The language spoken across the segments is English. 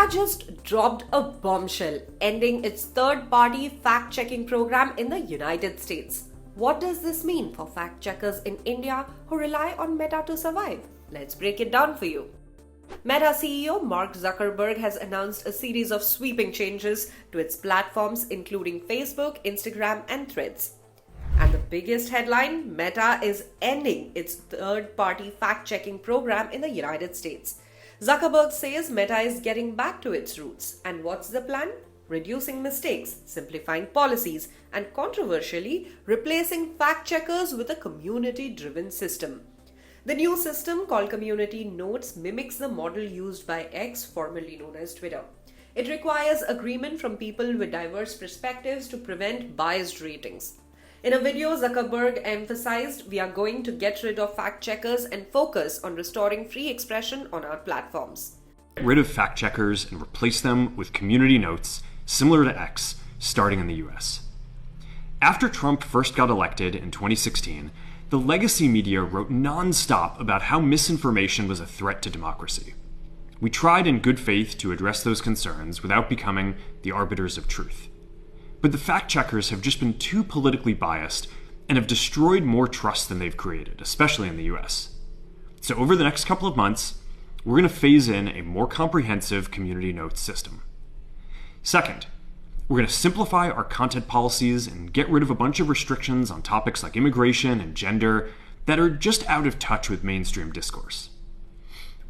Meta just dropped a bombshell, ending its third-party fact-checking program in the United States. What does this mean for fact-checkers in India who rely on Meta to survive? Let's break it down for you. Meta CEO Mark Zuckerberg has announced a series of sweeping changes to its platforms, including Facebook, Instagram, and Threads. And the biggest headline, Meta is ending its third-party fact-checking program in the United States. Zuckerberg says Meta is getting back to its roots. And what's the plan? Reducing mistakes, simplifying policies, and controversially, replacing fact-checkers with a community-driven system. The new system, called Community Notes, mimics the model used by X, formerly known as Twitter. It requires agreement from people with diverse perspectives to prevent biased ratings. In a video, Zuckerberg emphasized, "We are going to get rid of fact-checkers and focus on restoring free expression on our platforms." Get rid of fact-checkers and replace them with community notes similar to X, starting in the US. After Trump first got elected in 2016, the legacy media wrote non-stop about how misinformation was a threat to democracy. We tried in good faith to address those concerns without becoming the arbiters of truth. But the fact-checkers have just been too politically biased and have destroyed more trust than they've created, especially in the US. So over the next couple of months, we're going to phase in a more comprehensive community notes system. Second, we're going to simplify our content policies and get rid of a bunch of restrictions on topics like immigration and gender that are just out of touch with mainstream discourse.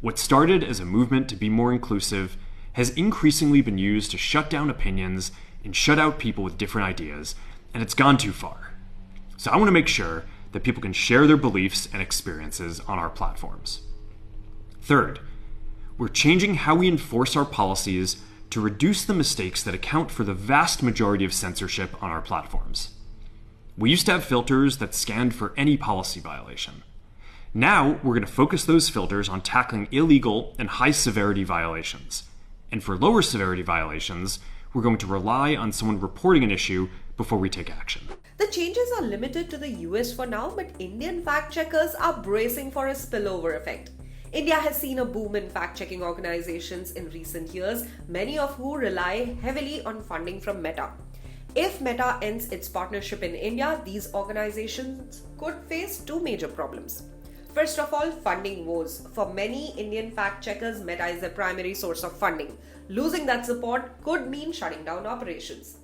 What started as a movement to be more inclusive has increasingly been used to shut down opinions and shut out people with different ideas, and it's gone too far. So I want to make sure that people can share their beliefs and experiences on our platforms. Third, we're changing how we enforce our policies to reduce the mistakes that account for the vast majority of censorship on our platforms. We used to have filters that scanned for any policy violation. Now, we're going to focus those filters on tackling illegal and high-severity violations. And for lower severity violations, we're going to rely on someone reporting an issue before we take action. The changes are limited to the US for now, but Indian fact-checkers are bracing for a spillover effect. India has seen a boom in fact-checking organizations in recent years, many of who rely heavily on funding from Meta. If Meta ends its partnership in India, these organizations could face two major problems. First of all, funding woes. For many Indian fact-checkers, Meta is their primary source of funding. Losing that support could mean shutting down operations.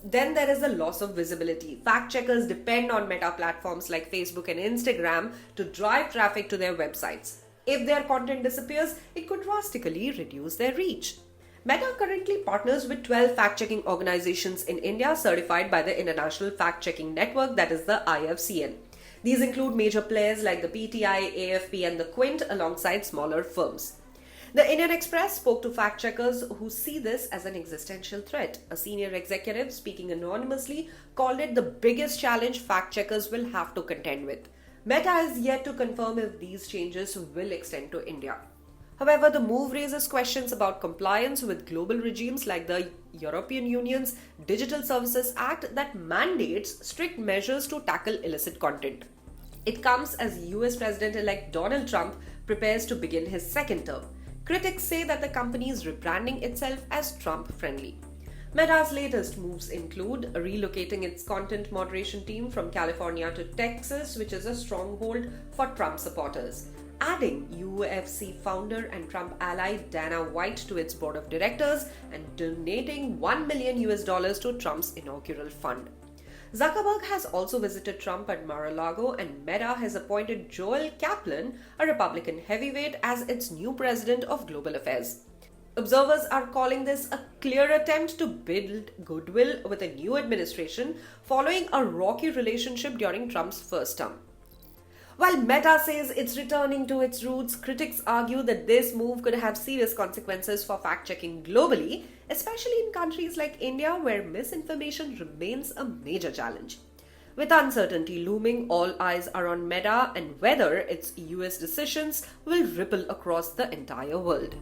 Then there is a loss of visibility. Fact-checkers depend on Meta platforms like Facebook and Instagram to drive traffic to their websites. If their content disappears, it could drastically reduce their reach. Meta currently partners with 12 fact-checking organizations in India certified by the International Fact-Checking Network, that is the IFCN. These include major players like the PTI, AFP, and the Quint, alongside smaller firms. The Indian Express spoke to fact-checkers who see this as an existential threat. A senior executive, speaking anonymously, called it the biggest challenge fact-checkers will have to contend with. Meta is yet to confirm if these changes will extend to India. However, the move raises questions about compliance with global regimes like the European Union's Digital Services Act that mandates strict measures to tackle illicit content. It comes as US President-elect Donald Trump prepares to begin his second term. Critics say that the company is rebranding itself as Trump-friendly. Meta's latest moves include relocating its content moderation team from California to Texas, which is a stronghold for Trump supporters, adding UFC founder and Trump ally Dana White to its board of directors, and donating $1 million to Trump's inaugural fund. Zuckerberg has also visited Trump at Mar-a-Lago, and Meta has appointed Joel Kaplan, a Republican heavyweight, as its new president of global affairs. Observers are calling this a clear attempt to build goodwill with a new administration following a rocky relationship during Trump's first term. While Meta says it's returning to its roots, critics argue that this move could have serious consequences for fact-checking globally, especially in countries like India, where misinformation remains a major challenge. With uncertainty looming, all eyes are on Meta and whether its US decisions will ripple across the entire world.